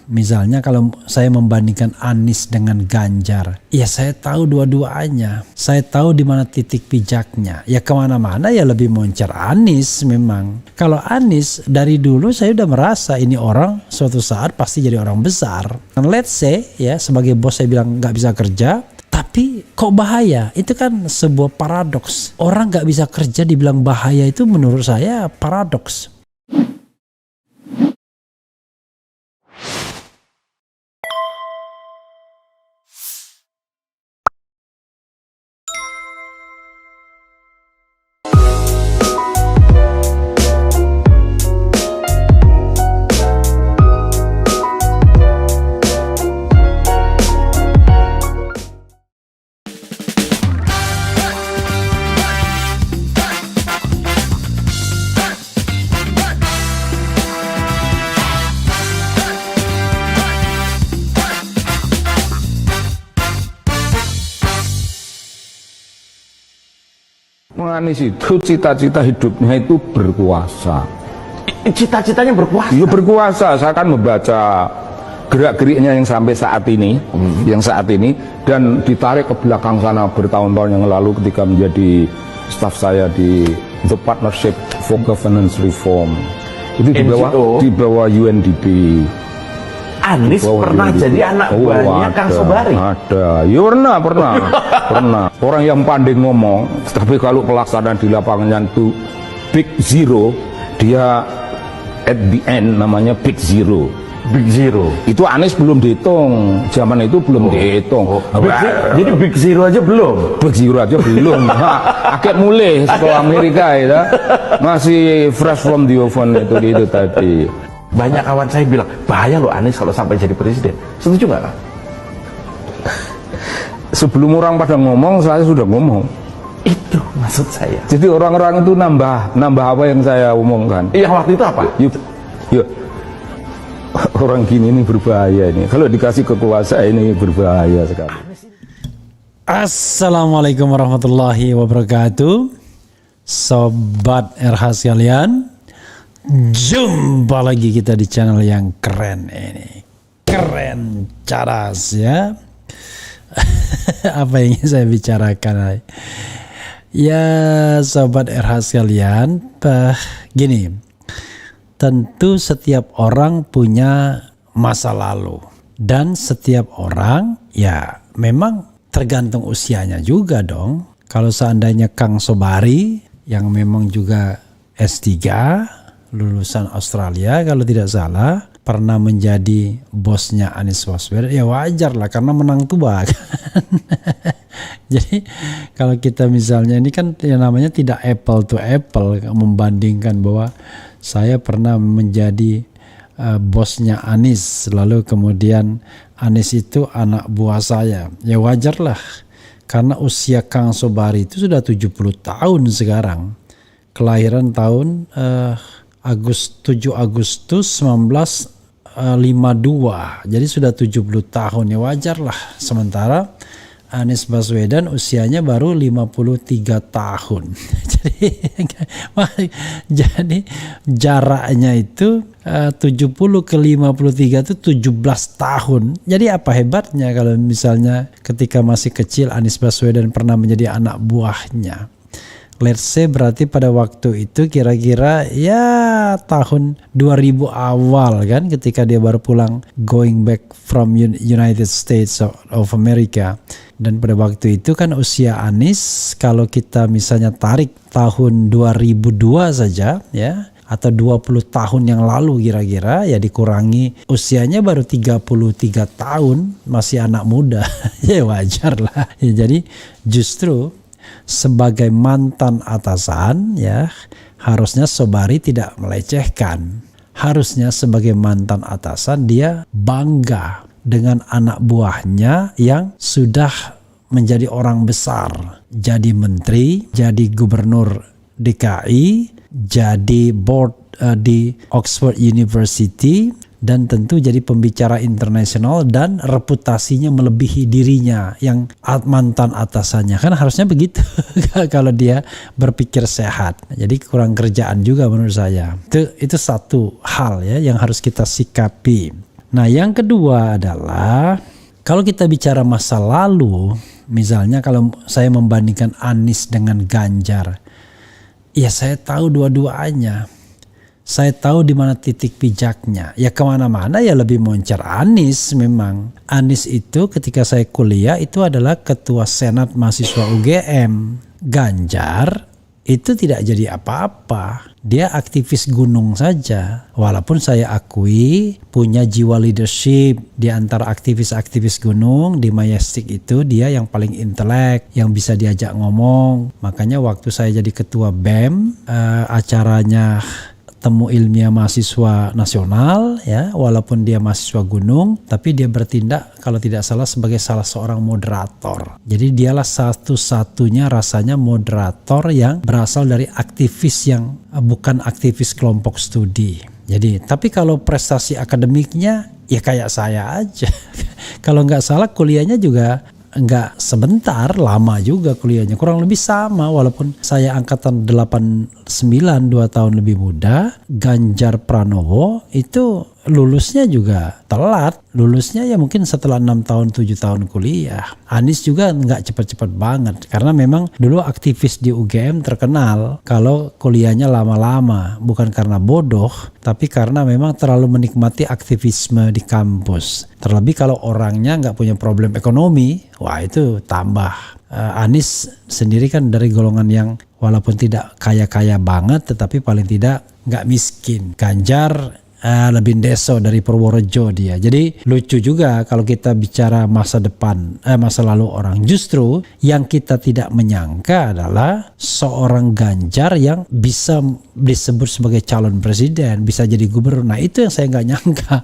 Misalnya kalau saya membandingkan Anies dengan Ganjar, ya saya tahu dua-duanya. Saya tahu di mana titik pijaknya. Ya kemana-mana ya lebih moncer Anies memang. Kalau Anies dari dulu saya udah merasa ini orang suatu saat pasti jadi orang besar. And let's say ya sebagai bos saya bilang nggak bisa kerja. Tapi kok bahaya? Itu kan sebuah paradoks. Orang nggak bisa kerja dibilang bahaya itu menurut saya paradoks. Anies itu cita-cita hidupnya itu berkuasa. Cita-citanya berkuasa? Iya berkuasa. Saya kan membaca gerak-geriknya yang sampai saat ini, dan ditarik ke belakang sana bertahun-tahun yang lalu ketika menjadi staf saya di The Partnership for Governance Reform. Itu di bawah UNDP. Anies pernah jadi anak buahnya Kang Sobari? Ada, ya pernah. Orang yang pandai ngomong, tapi kalau pelaksanaan di lapangannya itu big zero, dia at the end namanya big zero. Big zero? Itu Anies belum dihitung, zaman itu belum dihitung. Jadi big zero aja belum? Big zero aja belum. Agak mulai sekolah Amerika ya, masih fresh from the oven itu tadi. Banyak kawan saya bilang, bahaya loh Anies kalau sampai jadi presiden. Setuju nggak Kang? Sebelum orang pada ngomong, saya sudah ngomong. Itu maksud saya. Jadi orang-orang itu nambah apa yang saya omongkan. Iya, waktu itu apa? Yuk. Orang gini ini berbahaya ini. Kalau dikasih kekuasaan ini berbahaya sekali. Assalamualaikum warahmatullahi wabarakatuh. Sobat RH sekalian, jumpa lagi kita di channel yang keren ini. Keren, cadas ya. Apa yang ingin saya bicarakan? Ya sobat RH sekalian, gini. Tentu setiap orang punya masa lalu. Dan setiap orang ya memang tergantung usianya juga dong. Kalau seandainya Kang Sobari yang memang juga S3, lulusan Australia kalau tidak salah, pernah menjadi bosnya Anies Baswedan, ya wajar lah karena menang tua kan. Jadi kalau kita misalnya ini kan yang namanya tidak apple to apple, membandingkan bahwa saya pernah menjadi bosnya Anies, lalu kemudian Anies itu anak buah saya, ya wajar lah karena usia Kang Sobari itu sudah 70 tahun sekarang, kelahiran tahun 7 Agustus 1952, jadi sudah 70 tahun, ya wajar lah. Sementara Anies Baswedan usianya baru 53 tahun. Jadi jaraknya itu 70 ke 53 itu 17 tahun. Jadi apa hebatnya kalau misalnya ketika masih kecil Anies Baswedan pernah menjadi anak buahnya. Let's say berarti pada waktu itu kira-kira ya tahun 2000 awal kan, ketika dia baru pulang going back from United States of America. Dan pada waktu itu kan usia Anies kalau kita misalnya tarik tahun 2002 saja ya, atau 20 tahun yang lalu kira-kira, ya dikurangi usianya baru 33 tahun, masih anak muda. Ya wajar lah. Ya, jadi justru sebagai mantan atasan ya harusnya Sobari tidak melecehkan. Harusnya sebagai mantan atasan dia bangga dengan anak buahnya yang sudah menjadi orang besar, jadi menteri, jadi gubernur DKI, jadi board di Oxford University, dan tentu jadi pembicara internasional dan reputasinya melebihi dirinya yang mantan atasannya. Kan harusnya begitu kalau dia berpikir sehat. Jadi kurang kerjaan juga menurut saya. Itu satu hal ya yang harus kita sikapi. Nah, yang kedua adalah kalau kita bicara masa lalu, misalnya kalau saya membandingkan Anies dengan Ganjar, ya saya tahu dua-duanya. Saya tahu di mana titik pijaknya. Ya kemana-mana ya lebih moncer Anies memang. Anies itu ketika saya kuliah itu adalah ketua senat mahasiswa UGM. Ganjar itu tidak jadi apa-apa. Dia aktivis gunung saja. Walaupun saya akui punya jiwa leadership di antara aktivis-aktivis gunung di Majestic itu dia yang paling intelek, yang bisa diajak ngomong. Makanya waktu saya jadi ketua BEM, acaranya Temu Ilmiah Mahasiswa Nasional, ya, walaupun dia mahasiswa gunung, tapi dia bertindak kalau tidak salah sebagai salah seorang moderator. Jadi dialah satu-satunya rasanya moderator yang berasal dari aktivis yang bukan aktivis kelompok studi. Jadi, tapi kalau prestasi akademiknya ya kayak saya aja. Kalau nggak salah kuliahnya juga nggak sebentar, lama juga kuliahnya, kurang lebih sama walaupun saya angkatan 89, 2 tahun lebih muda. Ganjar Pranowo itu lulusnya juga telat, lulusnya ya mungkin setelah 6 tahun 7 tahun kuliah. Anies juga nggak cepat-cepat banget karena memang dulu aktivis di UGM terkenal kalau kuliahnya lama-lama, bukan karena bodoh tapi karena memang terlalu menikmati aktivisme di kampus. Terlebih kalau orangnya nggak punya problem ekonomi, wah itu tambah. Anies sendiri kan dari golongan yang walaupun tidak kaya-kaya banget tetapi paling tidak nggak miskin. Ganjar lebih deso dari Purworejo dia. Jadi lucu juga kalau kita bicara masa depan, masa lalu orang. Justru yang kita tidak menyangka adalah seorang Ganjar yang bisa disebut sebagai calon presiden, bisa jadi gubernur. Nah itu yang saya nggak nyangka.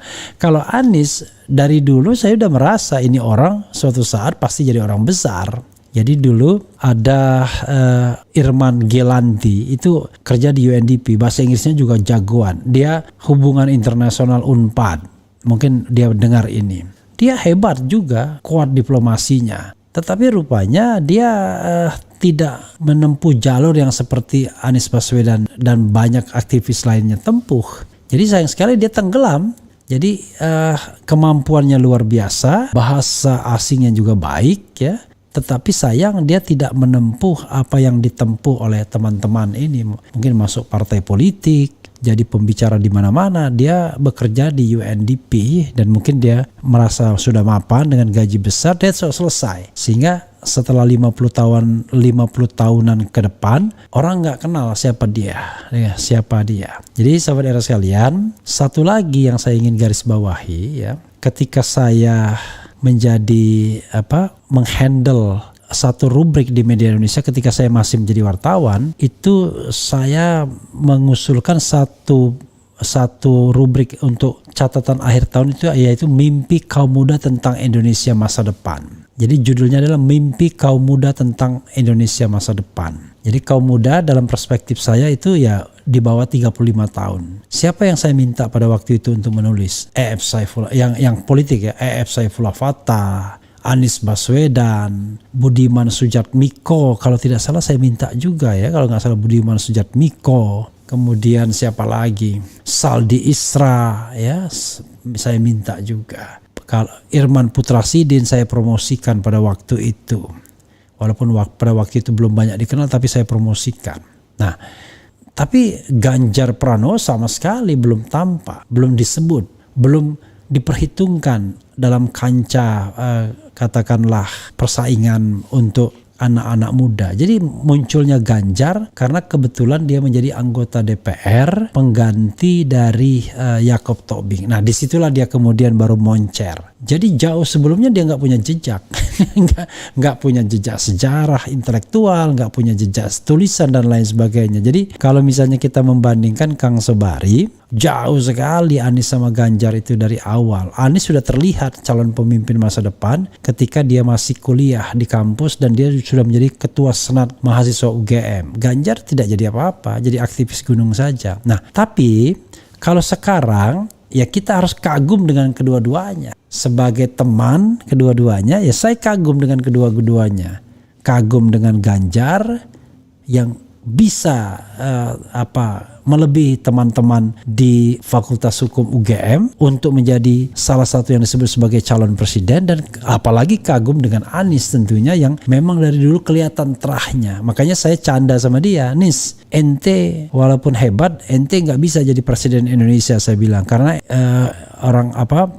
Kalau Anies dari dulu saya udah merasa ini orang suatu saat pasti jadi orang besar. Jadi dulu ada Irman Gelanti itu kerja di UNDP, bahasa Inggrisnya juga jagoan. Dia hubungan internasional UNPAD, mungkin dia dengar ini. Dia hebat juga, kuat diplomasinya. Tetapi rupanya dia tidak menempuh jalur yang seperti Anies Baswedan dan banyak aktivis lainnya tempuh. Jadi sayang sekali dia tenggelam. Jadi kemampuannya luar biasa, bahasa asingnya juga baik ya. Tetapi sayang dia tidak menempuh apa yang ditempuh oleh teman-teman ini. Mungkin masuk partai politik, jadi pembicara di mana-mana. Dia bekerja di UNDP dan mungkin dia merasa sudah mapan dengan gaji besar, dia selesai. Sehingga setelah 50 tahunan ke depan, orang nggak kenal siapa dia. Jadi sahabat era sekalian, satu lagi yang saya ingin garis bawahi ya, ketika saya menjadi menghandle satu rubrik di media Indonesia ketika saya masih menjadi wartawan, itu saya mengusulkan satu rubrik untuk catatan akhir tahun itu yaitu mimpi kaum muda tentang Indonesia masa depan. Jadi judulnya adalah mimpi kaum muda tentang Indonesia masa depan. Jadi kaum muda dalam perspektif saya itu ya di bawah 35 tahun. Siapa yang saya minta pada waktu itu untuk menulis? E.F. Saifullah, yang politik ya, E.F. Saifullah Fattah, Anies Baswedan, Budiman Sujatmiko, kalau tidak salah saya minta juga ya, kalau nggak salah Budiman Sujatmiko. Kemudian siapa lagi? Saldi Isra ya, saya minta juga. Kalau Irman Putrasidin saya promosikan pada waktu itu. Walaupun pada waktu itu belum banyak dikenal tapi saya promosikan. Nah, tapi Ganjar Pranowo sama sekali belum tampak, belum disebut, belum diperhitungkan dalam kancah katakanlah persaingan untuk anak-anak muda. Jadi munculnya Ganjar karena kebetulan dia menjadi anggota DPR pengganti dari Jakob Tobing. Nah disitulah dia kemudian baru moncer. Jadi jauh sebelumnya dia nggak punya jejak, nggak punya jejak sejarah intelektual, nggak punya jejak tulisan dan lain sebagainya. Jadi kalau misalnya kita membandingkan Kang Sobari, jauh sekali Anies sama Ganjar itu dari awal. Anies sudah terlihat calon pemimpin masa depan ketika dia masih kuliah di kampus dan dia sudah menjadi ketua senat mahasiswa UGM. Ganjar tidak jadi apa-apa, jadi aktivis gunung saja. Nah tapi kalau sekarang ya kita harus kagum dengan kedua-duanya. Sebagai teman kedua-duanya ya saya kagum dengan kedua-duanya. Kagum dengan Ganjar yang bisa melebihi teman-teman di Fakultas Hukum UGM untuk menjadi salah satu yang disebut sebagai calon presiden, dan apalagi kagum dengan Anies tentunya yang memang dari dulu kelihatan terahnya. Makanya saya canda sama dia, Nis, ente walaupun hebat, ente nggak bisa jadi presiden Indonesia, saya bilang, karena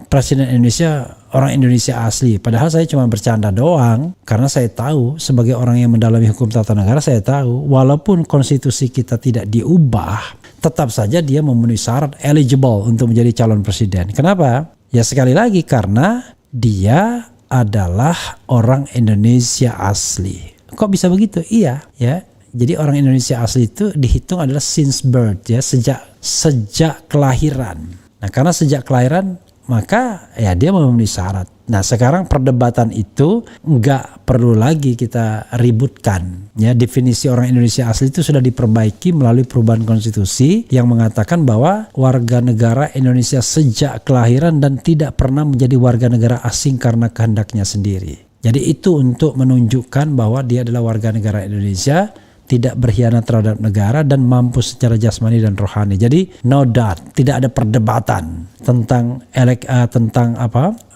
presiden Indonesia orang Indonesia asli. Padahal saya cuma bercanda doang, karena saya tahu sebagai orang yang mendalami hukum tata negara, saya tahu walaupun konstitusi kita tidak diubah, tetap saja dia memenuhi syarat eligible untuk menjadi calon presiden. Kenapa? Ya sekali lagi karena dia adalah orang Indonesia asli. Kok bisa begitu? Iya, ya. Jadi orang Indonesia asli itu dihitung adalah since birth, ya, sejak kelahiran. Nah, karena sejak kelahiran maka ya dia memenuhi syarat. Nah, sekarang perdebatan itu nggak perlu lagi kita ributkan. Ya, definisi orang Indonesia asli itu sudah diperbaiki melalui perubahan konstitusi yang mengatakan bahwa warga negara Indonesia sejak kelahiran dan tidak pernah menjadi warga negara asing karena kehendaknya sendiri. Jadi itu untuk menunjukkan bahwa dia adalah warga negara Indonesia, tidak berkhianat terhadap negara, dan mampu secara jasmani dan rohani. Jadi no doubt, tidak ada perdebatan tentang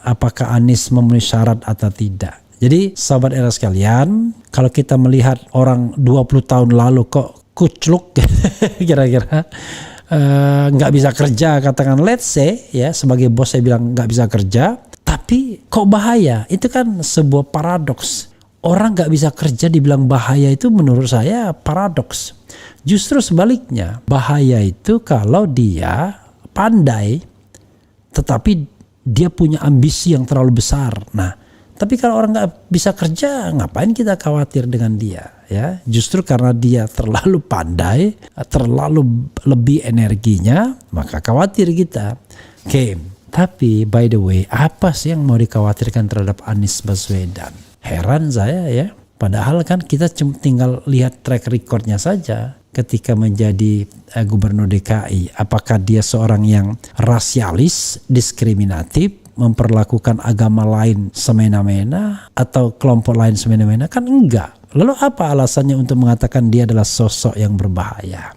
apakah Anies memenuhi syarat atau tidak. Jadi sahabat era sekalian, kalau kita melihat orang 20 tahun lalu kok kucluk kira-kira nggak bisa kerja, katakan let's say ya, sebagai bos saya bilang nggak bisa kerja, tapi kok bahaya, itu kan sebuah paradoks. Orang gak bisa kerja dibilang bahaya itu menurut saya paradoks. Justru sebaliknya, bahaya itu kalau dia pandai tetapi dia punya ambisi yang terlalu besar. Nah, tapi kalau orang gak bisa kerja, ngapain kita khawatir dengan dia? Ya, justru karena dia terlalu pandai, terlalu lebih energinya, maka khawatir kita. Oke, tapi by the way, apa sih yang mau dikhawatirkan terhadap Anies Baswedan? Heran saya ya, padahal kan kita cuma tinggal lihat track recordnya saja ketika menjadi gubernur DKI. Apakah dia seorang yang rasialis, diskriminatif, memperlakukan agama lain semena-mena atau kelompok lain semena-mena? Kan enggak. Lalu apa alasannya untuk mengatakan dia adalah sosok yang berbahaya?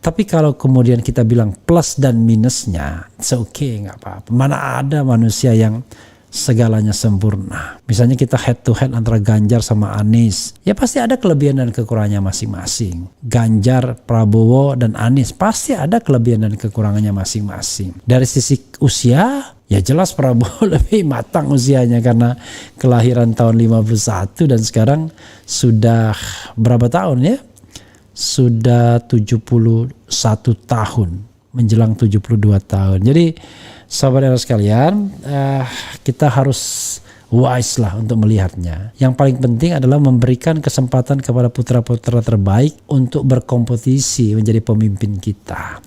Tapi kalau kemudian kita bilang plus dan minusnya, it's okay, nggak apa-apa. Mana ada manusia yang segalanya sempurna. Misalnya kita head to head antara Ganjar sama Anies, ya pasti ada kelebihan dan kekurangannya masing-masing. Ganjar, Prabowo, dan Anies pasti ada kelebihan dan kekurangannya masing-masing. Dari sisi usia, ya jelas Prabowo lebih matang usianya karena kelahiran tahun 51 dan sekarang sudah berapa tahun ya? Sudah 71 tahun, menjelang 72 tahun. Jadi sahabat era sekalian, kita harus wise lah untuk melihatnya. Yang paling penting adalah memberikan kesempatan kepada putra-putra terbaik untuk berkompetisi menjadi pemimpin kita.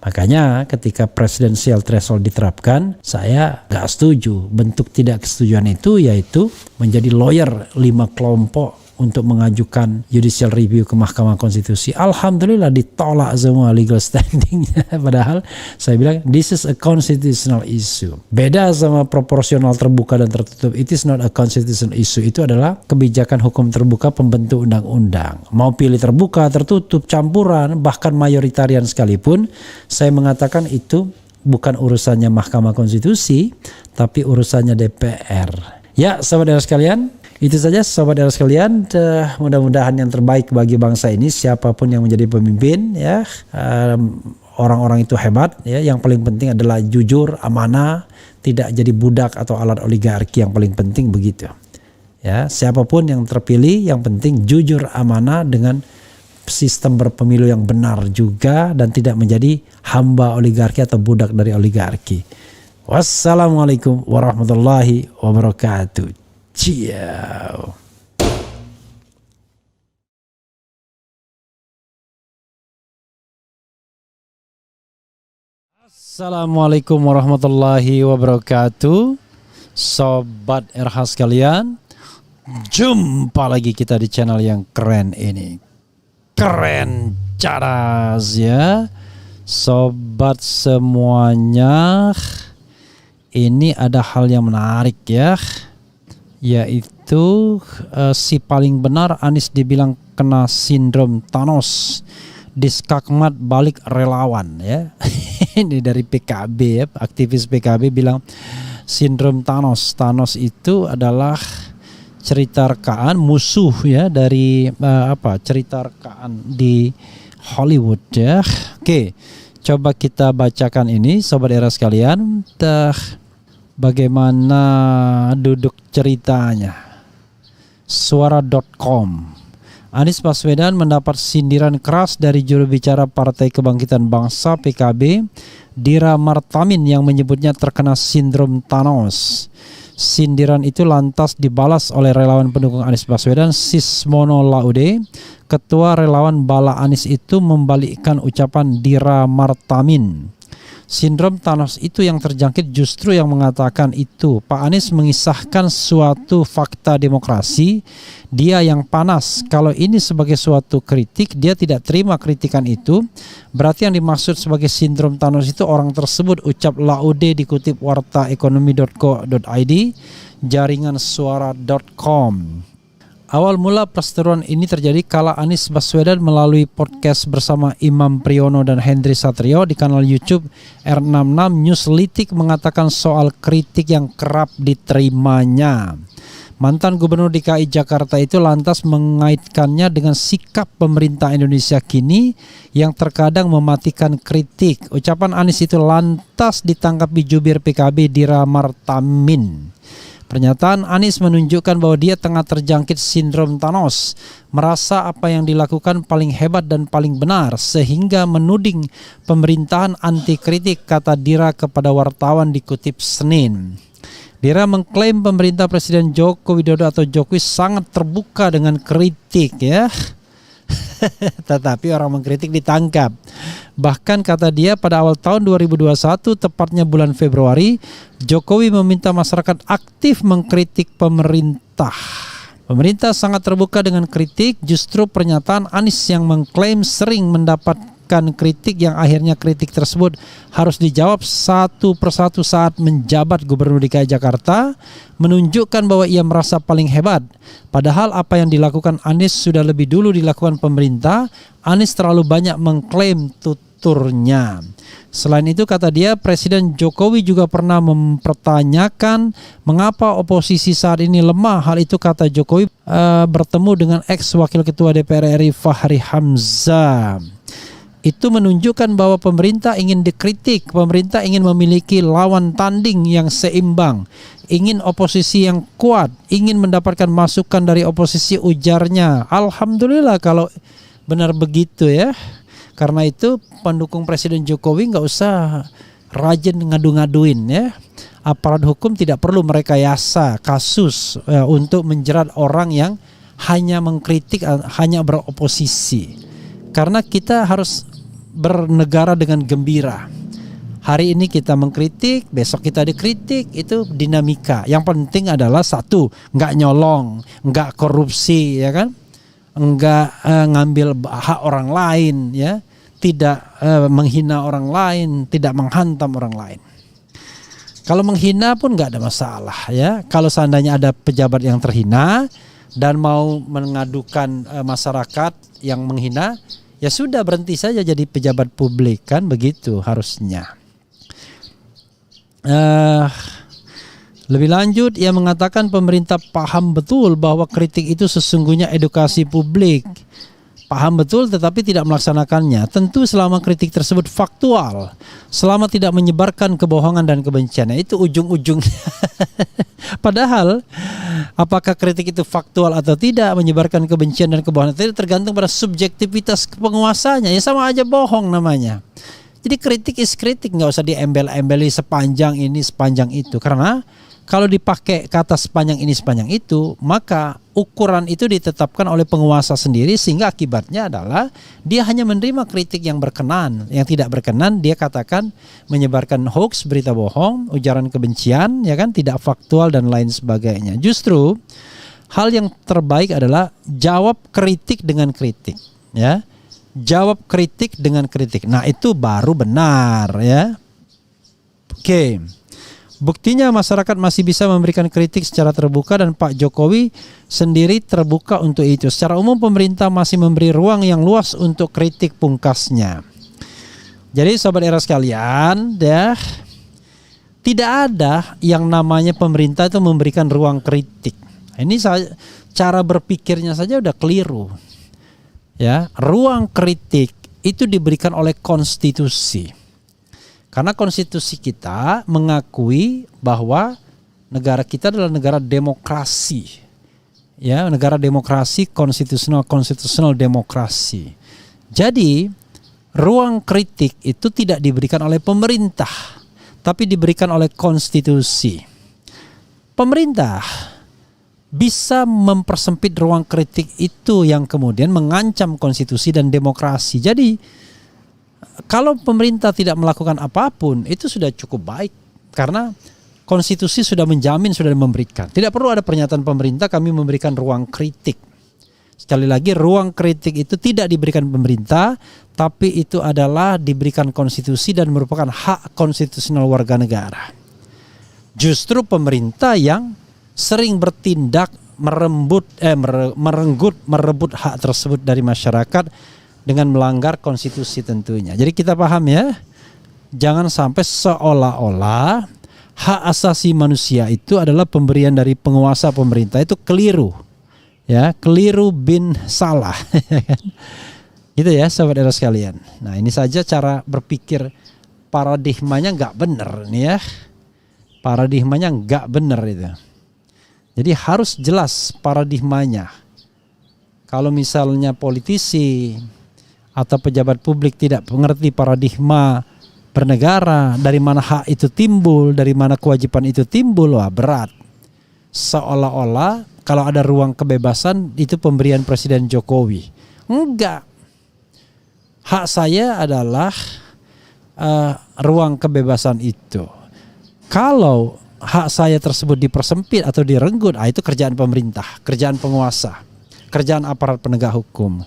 Makanya ketika presidensial threshold diterapkan, saya gak setuju. Bentuk tidak kesetujuan itu yaitu menjadi lawyer 5 kelompok untuk mengajukan judicial review ke Mahkamah Konstitusi. Alhamdulillah ditolak semua legal standingnya. Padahal saya bilang this is a constitutional issue. Beda sama proporsional terbuka dan tertutup. It is not a constitutional issue. Itu adalah kebijakan hukum terbuka pembentuk undang-undang. Mau pilih terbuka, tertutup, campuran, bahkan mayoritarian sekalipun, saya mengatakan itu bukan urusannya Mahkamah Konstitusi, tapi urusannya DPR. Ya, sahabat sekalian, itu saja sahabat era sekalian, mudah-mudahan yang terbaik bagi bangsa ini, siapapun yang menjadi pemimpin ya, orang-orang itu hebat ya, yang paling penting adalah jujur, amanah, tidak jadi budak atau alat oligarki, yang paling penting begitu. Ya, siapapun yang terpilih yang penting jujur, amanah dengan sistem berpemilu yang benar juga dan tidak menjadi hamba oligarki atau budak dari oligarki. Wassalamualaikum warahmatullahi wabarakatuh. Ciao. Assalamualaikum warahmatullahi wabarakatuh. Sobat RH sekalian, jumpa lagi kita di channel yang keren ini. Keren caras ya. Sobat semuanya, ini ada hal yang menarik ya, yaitu si paling benar Anies dibilang kena sindrom Thanos Diskakmat balik relawan ya. Ini dari PKB ya, aktivis PKB bilang sindrom Thanos. Thanos itu adalah cerita rekaan musuh ya dari cerita rekaan di Hollywood ya. Oke, coba kita bacakan ini sobat era sekalian. Bagaimana duduk ceritanya. Suara.com. Anies Baswedan mendapat sindiran keras dari juru bicara Partai Kebangkitan Bangsa PKB, Dira Martamin, yang menyebutnya terkena sindrom Thanos. Sindiran itu lantas dibalas oleh relawan pendukung Anies Baswedan, Sismono Laude. Ketua relawan Bala Anies itu membalikkan ucapan Dira Martamin. Sindrom Thanos itu yang terjangkit justru yang mengatakan itu. Pak Anies mengisahkan suatu fakta demokrasi, dia yang panas. Kalau ini sebagai suatu kritik, dia tidak terima kritikan itu. Berarti yang dimaksud sebagai sindrom Thanos itu orang tersebut, ucap Laude dikutip wartaekonomi.co.id, jaringan suara.com. Awal mula perseteruan ini terjadi kala Anies Baswedan melalui podcast bersama Imam Priyono dan Hendry Satrio di kanal YouTube R66 Newslitik mengatakan soal kritik yang kerap diterimanya. Mantan Gubernur DKI Jakarta itu lantas mengaitkannya dengan sikap pemerintah Indonesia kini yang terkadang mematikan kritik. Ucapan Anies itu lantas ditanggapi jubir PKB Dira Martamin. Pernyataan Anies menunjukkan bahwa dia tengah terjangkit sindrom Thanos, merasa apa yang dilakukan paling hebat dan paling benar, sehingga menuding pemerintahan anti kritik, kata Dira kepada wartawan dikutip Senin. Dira mengklaim pemerintah Presiden Joko Widodo atau Jokowi sangat terbuka dengan kritik ya. Tetapi orang mengkritik ditangkap. Bahkan kata dia pada awal tahun 2021, tepatnya bulan Februari, Jokowi meminta masyarakat aktif mengkritik pemerintah. Pemerintah sangat terbuka dengan kritik. Justru pernyataan Anies yang mengklaim sering mendapatkan kritik yang akhirnya kritik tersebut harus dijawab satu persatu saat menjabat Gubernur DKI Jakarta menunjukkan bahwa ia merasa paling hebat. Padahal apa yang dilakukan Anies sudah lebih dulu dilakukan pemerintah. Anies terlalu banyak mengklaim tuturnya. Selain itu kata dia, Presiden Jokowi juga pernah mempertanyakan mengapa oposisi saat ini lemah. Hal itu kata Jokowi bertemu dengan ex Wakil Ketua DPR RI Fahri Hamzah. Itu menunjukkan bahwa pemerintah ingin dikritik, pemerintah ingin memiliki lawan tanding yang seimbang, ingin oposisi yang kuat, ingin mendapatkan masukan dari oposisi, ujarnya. Alhamdulillah kalau benar begitu ya. Karena itu pendukung Presiden Jokowi nggak usah rajin ngadu-ngaduin ya. Aparat hukum tidak perlu merekayasa kasus untuk menjerat orang yang hanya mengkritik, hanya beroposisi. Karena kita harus bernegara dengan gembira. Hari ini kita mengkritik, besok kita dikritik, itu dinamika. Yang penting adalah satu, nggak nyolong, nggak korupsi, ya kan? Nggak ngambil hak orang lain, ya, tidak menghina orang lain, tidak menghantam orang lain. Kalau menghina pun nggak ada masalah, ya. Kalau seandainya ada pejabat yang terhina dan mau mengadukan masyarakat yang menghina, ya sudah, berhenti saja jadi pejabat publik, kan begitu harusnya. Lebih lanjut, ia mengatakan pemerintah paham betul bahwa kritik itu sesungguhnya edukasi publik. Paham betul tetapi tidak melaksanakannya. Tentu selama kritik tersebut faktual, selama tidak menyebarkan kebohongan dan kebencian. Itu ujung-ujungnya. Padahal apakah kritik itu faktual atau tidak, menyebarkan kebencian dan kebohongan, itu tergantung pada subjektivitas penguasanya. Ya sama aja bohong namanya. Jadi kritik is kritik, nggak usah diembel-embeli sepanjang ini sepanjang itu. Karena kalau dipakai kata sepanjang ini sepanjang itu, maka ukuran itu ditetapkan oleh penguasa sendiri, sehingga akibatnya adalah dia hanya menerima kritik yang berkenan. Yang tidak berkenan dia katakan menyebarkan hoax, berita bohong, ujaran kebencian, ya kan, tidak faktual dan lain sebagainya. Justru hal yang terbaik adalah jawab kritik dengan kritik, ya. Jawab kritik dengan kritik. Nah, itu baru benar, ya. Oke. Buktinya masyarakat masih bisa memberikan kritik secara terbuka dan Pak Jokowi sendiri terbuka untuk itu. Secara umum pemerintah masih memberi ruang yang luas untuk kritik, pungkasnya. Jadi sobat era sekalian, tidak ada yang namanya pemerintah itu memberikan ruang kritik. Ini cara berpikirnya saja udah keliru. Ya, ruang kritik itu diberikan oleh konstitusi. Karena konstitusi kita mengakui bahwa negara kita adalah negara demokrasi. Ya, negara demokrasi, konstitusional demokrasi. Jadi, ruang kritik itu tidak diberikan oleh pemerintah, tapi diberikan oleh konstitusi. Pemerintah bisa mempersempit ruang kritik itu yang kemudian mengancam konstitusi dan demokrasi. Jadi kalau pemerintah tidak melakukan apapun itu sudah cukup baik karena konstitusi sudah menjamin, sudah memberikan. Tidak perlu ada pernyataan pemerintah kami memberikan ruang kritik. Sekali lagi, ruang kritik itu tidak diberikan pemerintah, tapi itu adalah diberikan konstitusi dan merupakan hak konstitusional warga negara. Justru pemerintah yang sering bertindak merebut hak tersebut dari masyarakat dengan melanggar konstitusi tentunya. Jadi kita paham ya, jangan sampai seolah-olah hak asasi manusia itu adalah pemberian dari penguasa pemerintah. Itu keliru. Ya, keliru bin salah. Gitu ya sahabat era sekalian. Nah, ini saja cara berpikir paradigmanya nggak benar nih ya. Paradigmanya nggak benar itu. Jadi harus jelas paradigmanya. Kalau misalnya politisi atau pejabat publik tidak mengerti paradigma bernegara, dari mana hak itu timbul, dari mana kewajiban itu timbul, wah berat. Seolah-olah kalau ada ruang kebebasan itu pemberian Presiden Jokowi. Enggak. Hak saya adalah ruang kebebasan itu. Kalau hak saya tersebut dipersempit atau direnggut, itu kerjaan pemerintah, kerjaan penguasa, kerjaan aparat penegak hukum.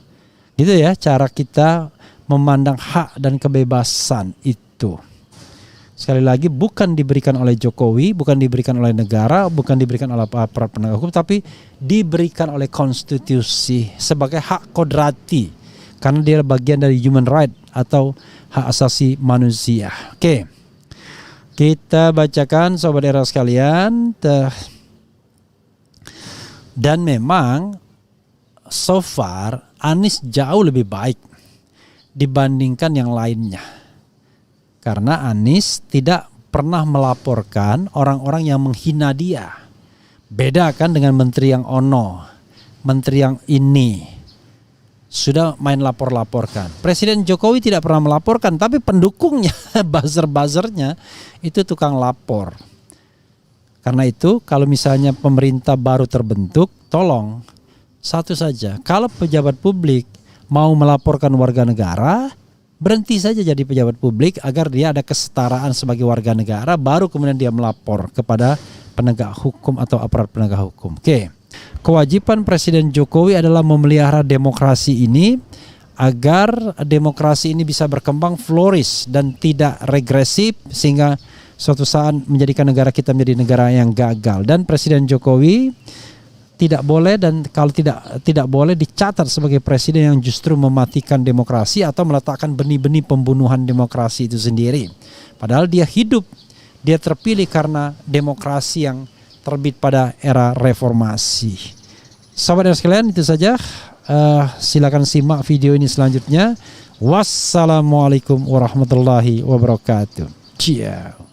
Gitu ya cara kita memandang hak dan kebebasan itu. Sekali lagi, bukan diberikan oleh Jokowi, bukan diberikan oleh negara, bukan diberikan oleh aparat penegak hukum, tapi diberikan oleh konstitusi sebagai hak kodrati. Karena dia bagian dari human right atau hak asasi manusia. Oke. Kita bacakan sobat era sekalian. Dan memang so far Anies jauh lebih baik dibandingkan yang lainnya. Karena Anies tidak pernah melaporkan orang-orang yang menghina dia. Beda kan dengan menteri yang ono, menteri yang ini sudah main lapor-laporkan. Presiden Jokowi tidak pernah melaporkan, tapi pendukungnya, buzzer-buzzernya itu tukang lapor. Karena itu kalau misalnya pemerintah baru terbentuk, tolong satu saja, kalau pejabat publik mau melaporkan warga negara, berhenti saja jadi pejabat publik agar dia ada kesetaraan sebagai warga negara, baru kemudian dia melapor kepada penegak hukum atau aparat penegak hukum. Oke. Kewajiban Presiden Jokowi adalah memelihara demokrasi ini agar demokrasi ini bisa berkembang, flourish dan tidak regresif sehingga suatu saat menjadikan negara kita menjadi negara yang gagal. Dan Presiden Jokowi tidak boleh, dan kalau tidak boleh dicatat sebagai presiden yang justru mematikan demokrasi atau meletakkan benih-benih pembunuhan demokrasi itu sendiri. Padahal dia hidup, dia terpilih karena demokrasi yang terbit pada era reformasi. Sahabat dan sekalian, itu saja. Silakan simak video ini selanjutnya. Wassalamualaikum warahmatullahi wabarakatuh. Ciao.